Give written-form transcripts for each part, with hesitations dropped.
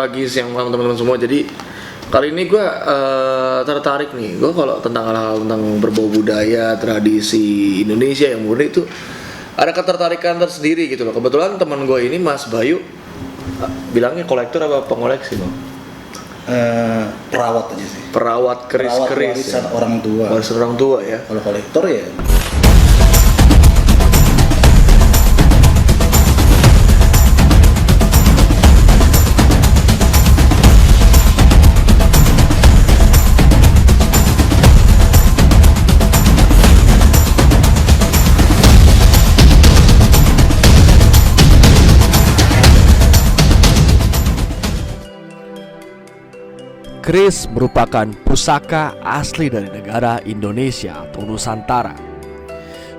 pagi, siang, malam teman-teman semua. Jadi kali ini gue tertarik nih. Gue kalau tentang hal-hal tentang berbau budaya, tradisi Indonesia yang murni itu ada ketertarikan tersendiri gitu loh. Kebetulan teman gue ini Mas Bayu, bilangnya kolektor apa pengoleksi bang? Perawat aja sih. Perawat keris-keris. Warisan orang tua. Warisan orang tua ya. Kalau kolektor ya. Keris merupakan pusaka asli dari negara Indonesia atau Nusantara.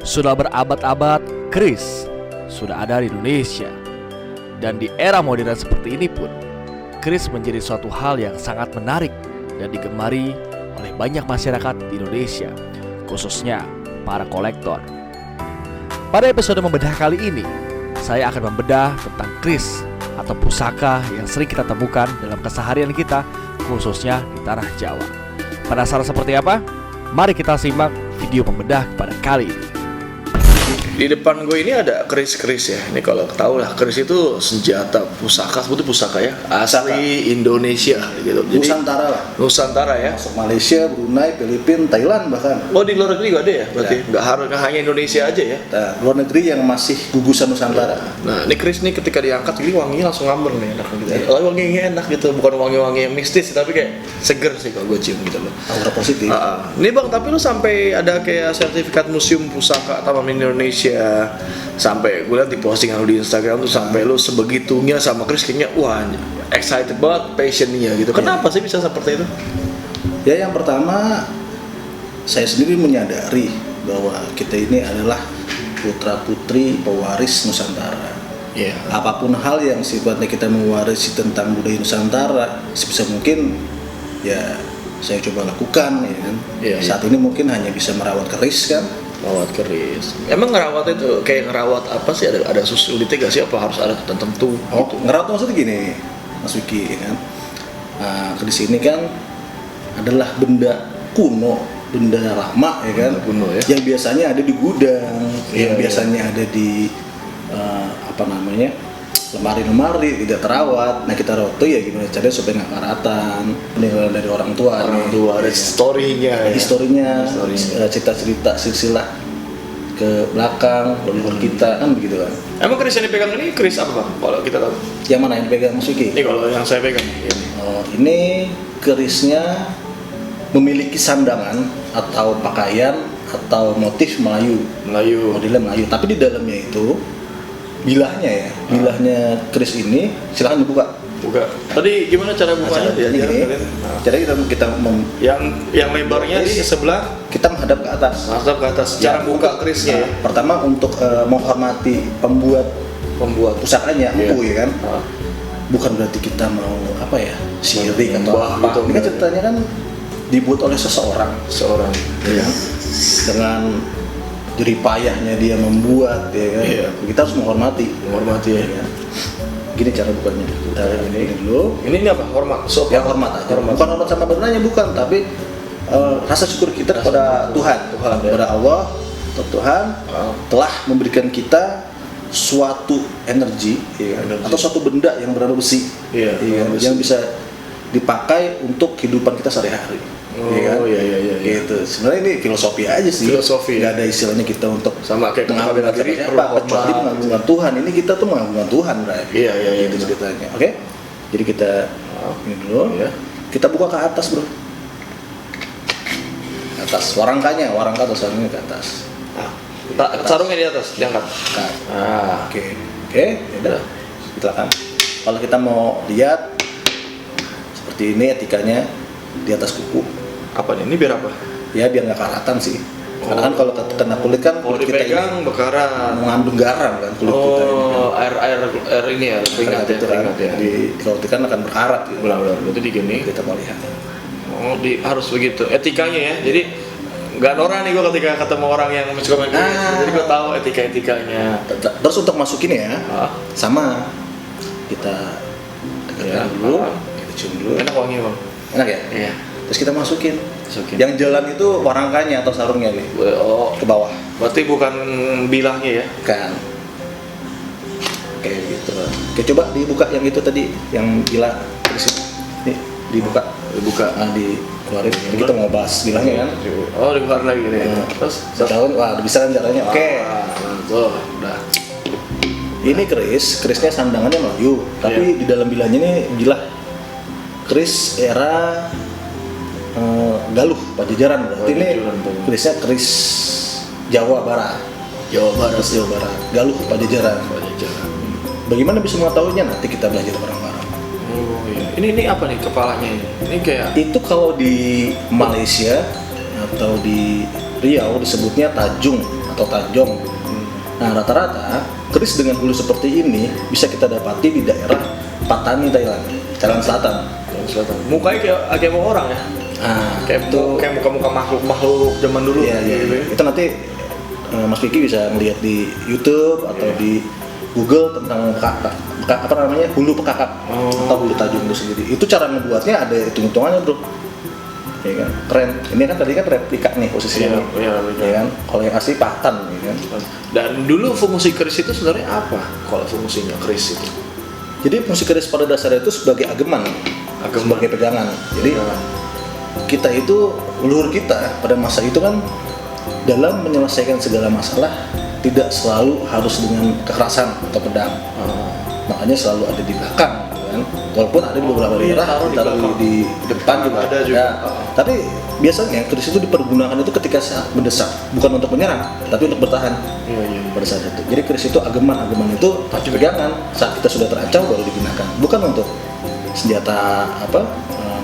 Sudah berabad-abad, keris sudah ada di Indonesia. Dan di era modern seperti ini pun, keris menjadi suatu hal yang sangat menarik dan digemari oleh banyak masyarakat di Indonesia, khususnya para kolektor. Pada episode membedah kali ini, saya akan membedah tentang keris atau pusaka yang sering kita temukan dalam keseharian kita, khususnya di tanah Jawa. Penasaran seperti apa? Mari kita simak video pembedah pada kali ini. Di depan gue ini ada keris-keris ya. Ini kalau tahu lah, keris itu senjata pusaka, sebutnya pusaka ya, asli Indonesia gitu. Jadi, Nusantara lah. Nusantara ya. Masuk Malaysia, Brunei, Filipina, Thailand bahkan. Oh, di luar negeri juga ada ya? Berarti nggak hanya Indonesia aja ya. Nah, luar negeri yang masih gugusan Nusantara. Nah, ini keris nih ketika diangkat ini wanginya langsung ngamber nih, enak gitu. Kalau wanginya enak gitu, bukan wangi-wangi yang mistis tapi kayak seger sih kalau gue cium gitu loh. Aura positif. Ini bang, tapi lu sampai ada kayak sertifikat museum pusaka Taman Indonesia, sampai gue liat di postingan lu di Instagram tuh sampai lu sebegitunya sama keris, kayaknya wah excited banget, passionnya gitu. Kenapa sih bisa seperti itu? Ya, yang pertama saya sendiri menyadari bahwa kita ini adalah putra putri pewaris Nusantara. Iya. Apapun hal yang sifatnya kita mewarisi tentang budaya Nusantara, sebisa mungkin ya saya coba lakukan ya kan. Iya, Saat ini mungkin hanya bisa merawat keris kan. Merawat keris. Emang ngerawat itu kayak ngerawat apa sih? Ada sulitnya gak sih? Apa harus ada tertentu? Oh, ngerawat maksudnya gini, Mas Wiki ya kan. Nah, keris ini kan adalah benda kuno, benda lama ya kan. Kuno ya. Yang biasanya ada di gudang, yang Iya. biasanya ada di lemari-lemari tidak terawat. Nah, kita rawat tuh ya gimana caranya supaya nggak karatan. Peninggalan dari orang tua. Orang tua ada Ya. historinya ya. Historinya, cerita-cerita silsilah ke belakang leluhur kita kan begitu kan. Emang keris yang dipegang ini keris apa bang? Kalau kita tahu. Yang mana yang pegang Mas Wiki? Ini kalau yang saya pegang ini. Ini kerisnya memiliki sandangan atau pakaian atau motif Melayu. Modelnya Melayu, tapi di dalamnya itu bilahnya ya. Bilahnya keris ini silakan dibuka. Buka. Tadi gimana cara bukanya? Caranya kita yang lebarnya di sebelah kita menghadap ke atas. ke atas. Cara buka kerisnya ya. Pertama untuk menghormati pembuat pusakanya, empu ya kan. Bukan berarti kita mau apa ya, sirik atau apa. Gitu, Ini kan ceritanya kan dibuat oleh seseorang ya. Dengan jerih payahnya dia membuat ya kan. Iya. Kita harus menghormati ya. kan. Gini cara bukanya. Kita ini dulu. Ini apa? Hormat. Yang hormat aja. Bukan hormat sama bendanya, bukan, tapi rasa syukur kita kepada Tuhan, kepada Allah, Tuhan telah memberikan kita suatu energi, ya, atau suatu benda yang berada besi, Iya, yang bisa dipakai untuk kehidupan kita sehari-hari. Iya. Gitu. Sebenarnya ini filosofi aja sih. Nggak ada istilahnya kita untuk Sama kayak mengagungkan siapa, kecuali mengagungkan Tuhan. Ini kita tuh mengagungkan Tuhan, Bray. Iya. Itu ceritanya. Oke? Jadi kita ini dulu. Ya. Kita buka ke atas, bro. Atas warangkanya ke atas, sarungnya ke atas. Sarungnya di atas, diangkat. Oke. Ya udah. Silakan. Kalau kita mau lihat seperti ini etikanya di atas kuku. Apa nih? Ini biar apa? Ya biar nggak karatan sih. Karena kan kalau kena kulit kan Kalau kulit kita dipegang ini bekaran. mengandung garam kan kulit kita ini. Air ini ya, keringat Itu kan. ya. Kalau kan akan berkarat gitu. Benar. Berarti digini. Kita mau lihat. Harus begitu. Etikanya ya. Jadi nggak norak nih gue ketika ketemu orang yang suka main keris. Jadi gue tahu etikanya. Terus untuk masukin ya, sama kita dekatkan dulu, kita cium dulu. Enak wangi bang. Enak ya? Iya. Terus kita masukin. Yang jalan itu warangkanya atau sarungnya nih, Oh, ke bawah. berarti bukan bilahnya ya? Kan. Kayak gitu. Oke, coba dibuka yang itu tadi, yang gila. Nih, dibuka. Dibuka. Nah, dikeluarin. Jadi kita mau bahas bilangnya kan. Oh, dibuka lagi nih. Terus Setahun, wah bisa kan caranya. Oke. Tuh, udah. Ini kerisnya sandangannya Melayu, tapi di dalam bilahnya ini bilah keris era Galuh Pajajaran. Berarti ini kerisnya keris Jawa Barat. Jawa Barat. Galuh Pajajaran. Bagaimana bisa mengetahuinya? Nanti kita belajar bareng-bareng. Oh iya. Ini apa nih kepalanya ini? Ini kayak Itu kalau di Malaysia atau di Riau disebutnya tajung atau tajong. Nah, rata-rata keris dengan hulu seperti ini bisa kita dapati di daerah Patani, Thailand, Thailand Selatan. mukanya kayak mau orang ya? Nah, Kayak itu muka makhluk zaman dulu. iya. gitu ya. Itu nanti Mas Vicky bisa melihat di YouTube atau di Google tentang apa namanya hulu pekakak atau hulu tajung itu sendiri. Itu cara membuatnya ada hitung-hitungannya bro. Ya kan? Keren. Ini kan tadi kan replika nih posisinya. Iya. Ya kan? Kalau yang asli patan, ya kan? Dan dulu fungsi keris itu sebenarnya apa? Kalau fungsinya keris itu? Jadi fungsi keris pada dasarnya itu sebagai ageman, sebagai pegangan. Jadi kita itu leluhur kita pada masa itu kan dalam menyelesaikan segala masalah tidak selalu harus dengan kekerasan atau pedang. Makanya selalu ada di belakang, kan? Walaupun ada di beberapa daerah ditaruh di depan juga ada juga. Tapi biasanya keris itu dipergunakan itu ketika saat mendesak, bukan untuk menyerang, tapi untuk bertahan. Iya. Pada saat itu. Jadi keris itu ageman itu pegangan saat kita sudah terancam baru digunakan. Bukan untuk senjata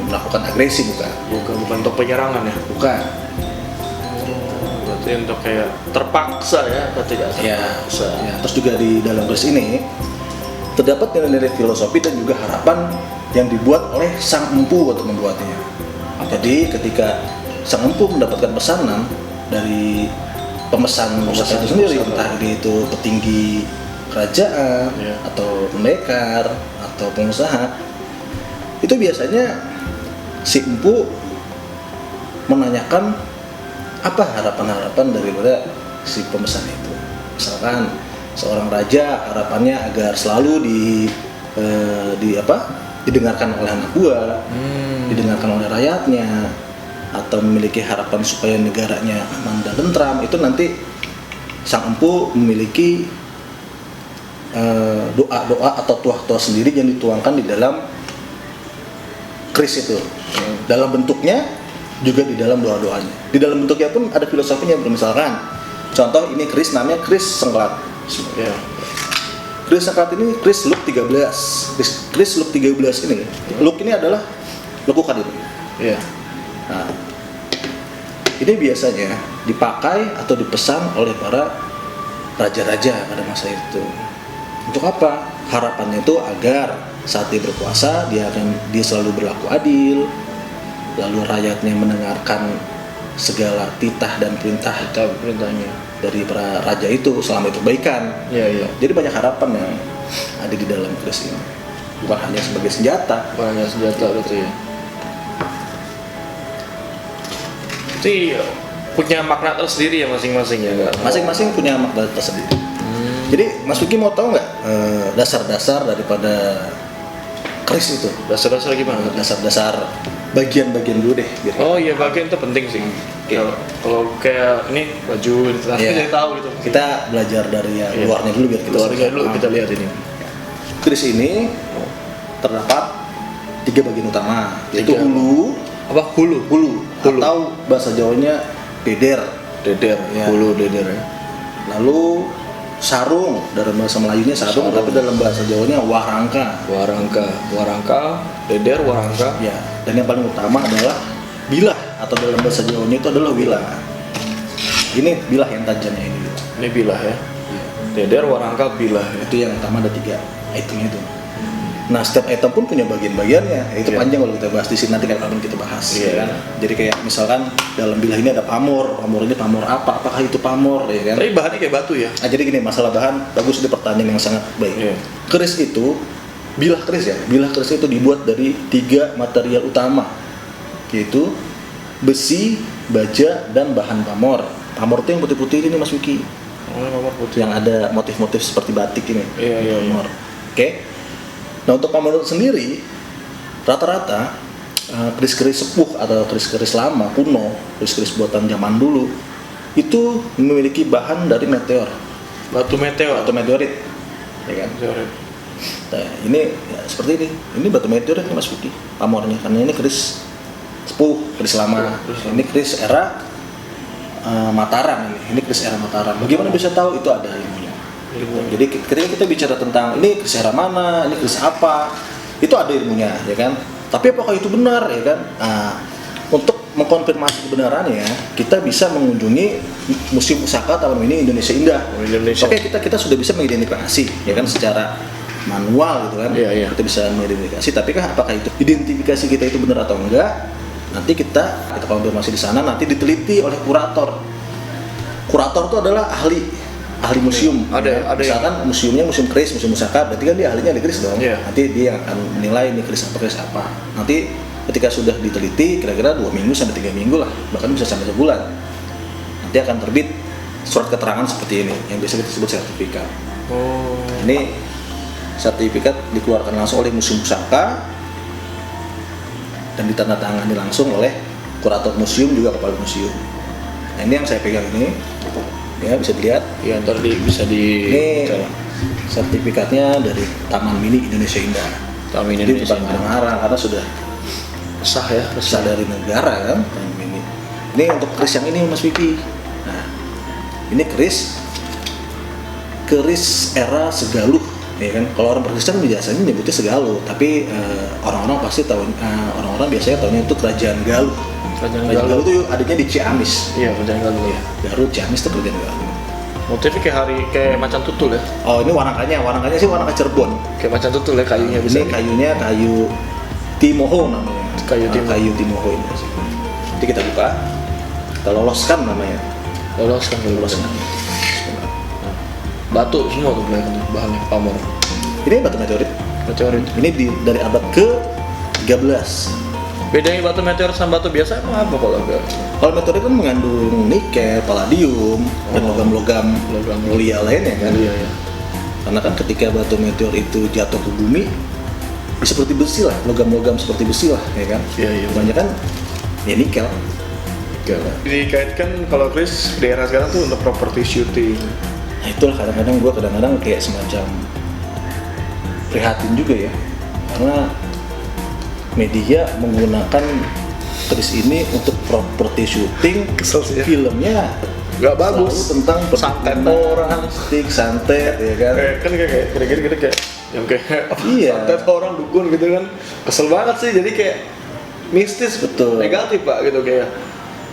melakukan agresi, bukan. Bukan untuk penyerangan ya? Bukan. Berarti untuk kayak terpaksa ya atau tidak terpaksa? Ya. Terus juga di dalam keris ini terdapat nilai-nilai filosofi dan juga harapan yang dibuat oleh sang empu untuk membuatnya. Jadi ketika sang empu mendapatkan pesanan dari pemesan itu sendiri, entah itu petinggi kerajaan atau pendekar atau pengusaha, itu biasanya si empu menanyakan apa harapan-harapan daripada si pemesan itu. Misalkan seorang raja harapannya agar selalu didengarkan oleh anak buah, didengarkan oleh rakyatnya, atau memiliki harapan supaya negaranya aman dan tentram. Itu nanti sang empu memiliki doa-doa atau tuah-tuah sendiri yang dituangkan di dalam keris itu. Dalam bentuknya juga di dalam doa-doanya. Di dalam bentuknya pun ada filosofinya. Misalkan contoh ini keris namanya keris sengklat. Ya. Keris sengklat ini keris Luk 13. Keris Luk 13 ini, Luk ini adalah lekuk-kadin. Iya. Nah, ini biasanya dipakai atau dipesan oleh para raja-raja pada masa itu. Untuk apa? Harapannya itu agar saat dia berkuasa dia selalu berlaku adil, lalu rakyatnya mendengarkan segala titah dan perintahnya dari para raja itu selama itu kebaikan. Iya. Jadi banyak harapan yang ada di dalam keris ini. Bukan hanya sebagai senjata. Bukan hanya senjata berarti ya. Jadi punya makna tersendiri ya masing-masing ya Kak? Masing-masing punya makna tersendiri. Jadi Mas Vicky mau tahu nggak dasar-dasar daripada keris itu? Dasar-dasar gimana? Dasar-dasar bagian-bagian dulu deh. Biar Oh iya, bagian itu penting sih. Kalau kayak ini baju jadi tahu gitu. Kita belajar dari yang luarnya dulu biar kita Luarnya dulu kita lihat ini. Keris ini terdapat 3 bagian utama, yaitu hulu, hulu atau bahasa Jawanya deder, ya. Hulu deder ya. Lalu sarung, dalam bahasa Melayunya sarung, tapi dalam bahasa Jawanya warangka. Deder, warangka. Ya, dan yang paling utama adalah bilah, atau dalam bahasa Jawanya itu adalah wilah. Ini bilah yang tajamnya ini. Ini bilah ya. Deder, warangka, bilah ya. Itu yang utama, ada 3 item itu. Nah, setiap item pun punya bagian-bagiannya. Itu panjang kalau kita bahas di sini, nanti kapan kita bahas. Iya. Kan? Jadi kayak misalkan dalam bilah ini ada pamor ini pamor apa? Apakah itu pamor, ya kan? Tapi bahannya kayak batu ya. Nah, jadi gini, masalah bahan bagus, itu pertanyaan yang sangat baik. Iya. Keris itu bilah keris ya. Bilah keris itu dibuat dari 3 material utama, yaitu besi, baja, dan bahan pamor. Pamor itu yang putih-putih ini Mas Wiki. Nomor putih. Yang ada motif-motif seperti batik ini. Iya. Pamor. Oke. Nah untuk pamor itu sendiri, rata-rata keris-keris sepuh atau keris-keris lama, kuno, keris-keris buatan zaman dulu, itu memiliki bahan dari meteor. Batu meteor. Atau meteorit. Ya kan? Meteorit. Nah, ini ya, seperti ini. Ini batu meteorit nih Mas Wiki, pamornya. Karena ini keris sepuh, keris lama. Ini keris era Mataram ini. Ini keris era Mataram. Bagaimana bisa tahu itu ada ilmunya? Jadi ketika kita bicara tentang ini keris era mana, ini keris apa, itu ada ilmunya, ya kan? Tapi apakah itu benar, ya kan? Untuk mengkonfirmasi kebenarannya, kita bisa mengunjungi Museum Pusaka Taman Mini Indonesia Indah. Indonesia. Oke, kita sudah bisa mengidentifikasi, ya kan, secara manual gitu kan. Iya. Kita bisa mengidentifikasi, tapi apakah itu identifikasi kita itu benar atau enggak? Nanti kita konfirmasi di sana, nanti diteliti oleh kurator. Kurator itu adalah ahli museum. Ada misalkan museumnya museum keris, museum pusaka, berarti kan dia ahlinya di keris dong. Iya. Nanti dia yang akan menilai ini keris apa. Nanti ketika sudah diteliti, kira-kira 2 minggu sampai 3 minggu lah, bahkan bisa sampai sebulan, nanti akan terbit surat keterangan seperti ini, yang biasa kita sebut sertifikat. Ini sertifikat dikeluarkan langsung oleh museum pusaka dan ditandatangani langsung oleh kurator museum, juga kepala museum. Nah, ini yang saya pegang ini, ya bisa dilihat. Iya, ntar bisa di. Ini sertifikatnya dari Taman Mini Indonesia Indah. Taman Mini Jadi Indonesia bukan Indah. ngarang, karena sudah Sah ya, sah dari negara kan. Taman Mini. Ini untuk keris yang ini Mas Vicky. Nah, ini keris era Segaluh, ya kan? Kalau orang Kristen biasanya nyebutnya Segaluh, tapi orang-orang pasti tahu, orang-orang biasanya tahunya itu Kerajaan Galuh. Kerajaan Galuh itu adanya di Ciamis. Iya, Kerajaan Galuh ya. Garut, Ciamis itu Kerajaan Galuh. Motifnya kayak macan tutul ya. Oh, ini warnanya sih warna Cirebon. Kayak macan tutul ya, kayunya bisa. Ini kayunya kayu Timoho namanya. Kayu Timoho. Kayu Timoho ini. Nanti kita buka, kita loloskan namanya. Loloskan. Batu semua tuh bahannya pamor. Ini batu meteorit. Meteorit. Ini dari abad ke-13. Bedanya batu meteor sama batu biasa emang apa kalau enggak? Kalau meteorit kan mengandung nikel, palladium, dan logam-logam mulia lainnya kan. Iya, ya. Karena kan ketika batu meteor itu jatuh ke bumi, seperti besi lah, logam-logam seperti besi lah, ya kan. Iya. Kebanyakan ya nikel. Dikaitkan kalau Chris di era sekarang tuh untuk property shooting. Nah itulah kadang-kadang kayak semacam prihatin juga ya, karena media menggunakan keris ini untuk property shooting. Kesel sih ya. Filmnya Nggak bagus. selalu tentang Santet perkebunan, orang. stick, santet, ya kan. Kayak kira-kira yang kayak Iya. santet orang dukun gitu kan. Kesel banget sih, jadi kayak mistis, Betul. negatif Pak gitu kayak.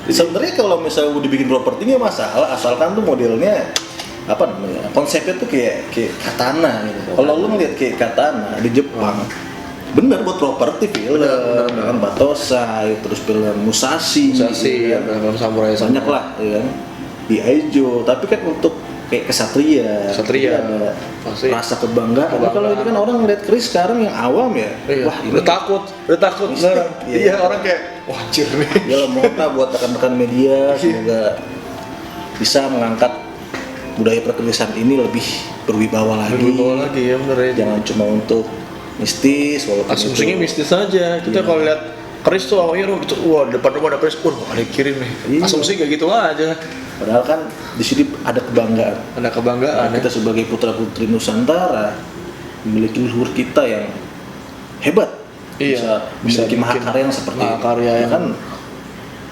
Sebenarnya kalau misalnya udah dibikin properti nggak masalah, asalkan tuh modelnya apa namanya, konsepnya tuh kayak katana gitu. Kalau lu ngeliat kayak katana di Jepang, bener buat properti film, kan Batosai, terus film Musashi, Musashi, ya kan? film samurai Banyak lah, ya kan? Di Aijo, tapi kan untuk kayak kesatria, Kesatria, ada pasti. rasa kebanggaan. Tapi kalau ini kan orang ngeliat keris sekarang yang awam ya, Iya. wah ini udah takut Mistik, beneran. iya. Iya, orang kayak wah anjir nih. ya lemota buat rekan-rekan media, semoga bisa mengangkat budaya perkerisan ini lebih berwibawa lagi. Berwibawa lagi ya bener ya. Jangan cuma untuk mistis, walaupun Asumsinya itu mistis aja. Kita kalau lihat keris tuh awalnya gitu, wah depan rumah ada keris, ada yang kirim nih. Iya. Asumsi kayak gitu aja. Padahal kan di sini ada kebanggaan. Ada kebanggaan ya. Kita sebagai putra-putri Nusantara memiliki leluhur kita yang hebat. Iya, bisa bikin mahakarya yang seperti ini. mahakarya yang kan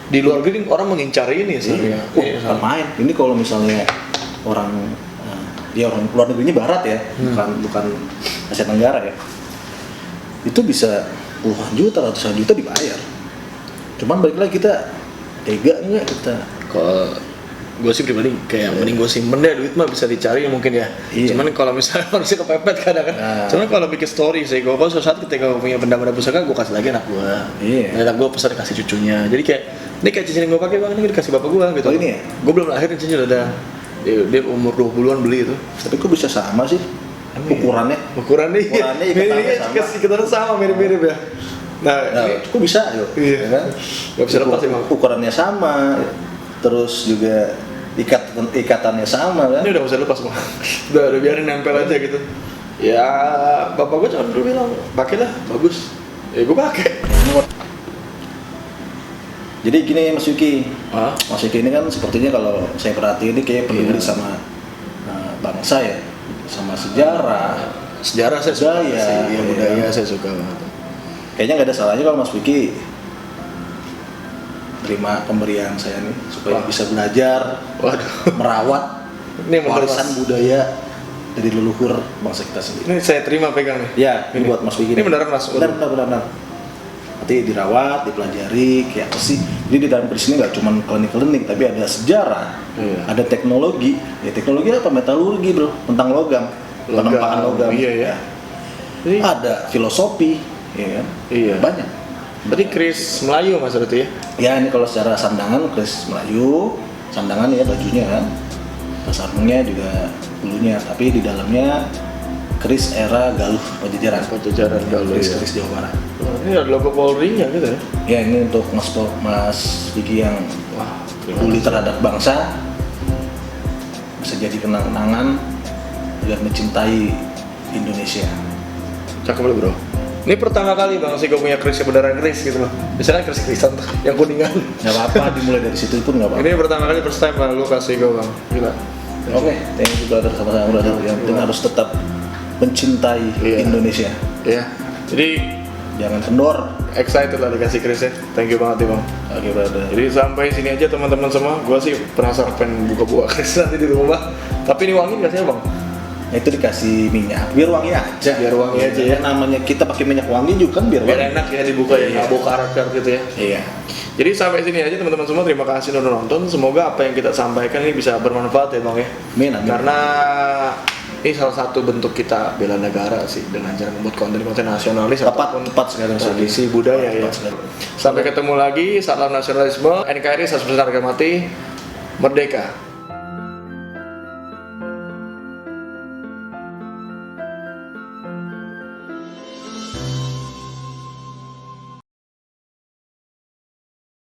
di luar negeri orang mengincar ini sebenarnya. bukan main. Ini kalau misalnya orang dia orang luar negerinya barat ya, bukan Asia Tenggara ya. Itu bisa puluhan juta, ratusan juta dibayar. Cuman balik lagi kita tega nggak kita? Kalau gue sih pribadi kayak mending gue simpen deh, duit mah bisa dicari mungkin ya. Iya. Cuman kalau misalnya manusia kepepet kadang kan. Nah. Cuman kalau bikin story sih, gue suatu saat ketika gue punya benda-benda pusaka, gue kasih lagi anak gue. Iya. Anak gue pesan kasih cucunya. Jadi kayak ini kayak cincin yang gue pakai bang, ini dikasih bapak gue gitu. Oh, ini ya? Gue belum lahir cincin udah ada. Dia umur 20-an beli itu. Tapi kok bisa sama sih? ukurannya Ukurannya ikatannya sama. ikatannya sama, mirip-mirip ya. Nah, ini kok bisa yuk? Iya. Ya kan? Gak bisa lepas emang. Ukurannya sama, terus juga ikatannya sama kan? Ini udah gak bisa lepas bang. udah biarin nempel aja gitu. Ya bapak gue cuma dulu bilang pakailah bagus. Ya gue pakai. Jadi gini Mas Yuki, Hah? Mas Yuki ini kan sepertinya kalau saya perhatiin ini kayak peduli Iya. sama bangsa ya, sama sejarah. Sejarah saya suka Budaya, sih, iya. budaya saya suka banget. Kayaknya nggak ada salahnya kalau Mas Yuki terima pemberian saya nih supaya Wah. bisa belajar, Waduh. merawat Ini bener, warisan Mas. budaya dari leluhur bangsa kita sendiri. Ini saya terima pegang nih. Ya, ini buat Mas Yuki. Ini beneran Mas? Benar. Nanti dirawat, dipelajari, kayak apa sih? Jadi di dalam keris ini nggak cuma klinik-klinik, tapi ada sejarah, Iya. ada teknologi. Ya teknologi apa? Metalurgi bro, tentang logam, penempakan logam. Iya ya. Ini Ada filosofi, ya kan? Iya. Banyak. Tadi keris Melayu Mas berarti ya? Ya ini kalau secara sandangan keris Melayu, sandangan ya bajunya kan, sarungnya juga bulunya, tapi di dalamnya keris era Galuh Pajajaran. Pajajaran Galuh, iya. Keris Jawa Barat. Oh, ini ada logo Polri-nya gitu ya? Ya ini untuk Mas Diki yang Wah, peduli terhadap bangsa, bisa jadi kenang-kenangan agar mencintai Indonesia. cakep lu bro. Ini pertama kali bang sih gue punya keris beneran keris gitu loh. Biasanya keris krisan tuh, yang kuningan. Nggak apa-apa, dimulai dari situ pun nggak apa-apa. Ini pertama kali first time bang, lu kasih gue bang. Gila. Oke, thank you brother, sama-sama brother. Yang penting harus tetap mencintai Iya. Indonesia. Ya. Jadi Jangan kendor. excited lah dikasih kerisnya. Thank you banget ya bang. Oke brother. Jadi sampai sini aja teman-teman semua. Gue sih penasaran pengen buka-buka keris nanti di rumah. Tapi ini wangi nggak sih bang? Nah, itu dikasih minyak, biar wangi aja. Biar wangi aja ya. Namanya kita pakai minyak wangi juga kan biar Biar wangi. enak ya dibuka ya, Iya. nggak bau karat-karat gitu ya. Iya. Jadi sampai sini aja teman-teman semua, terima kasih udah nonton. Semoga apa yang kita sampaikan ini bisa bermanfaat ya bang ya. Amin, amin. Karena ini salah satu bentuk kita bela negara sih dengan cara membuat konten-konten nasionalis ataupun tepat sekali Mas Yuki. tradisi budaya ya. Tepat sekali. Sampai ketemu lagi, salam nasionalisme, NKRI 100% harga mati, merdeka.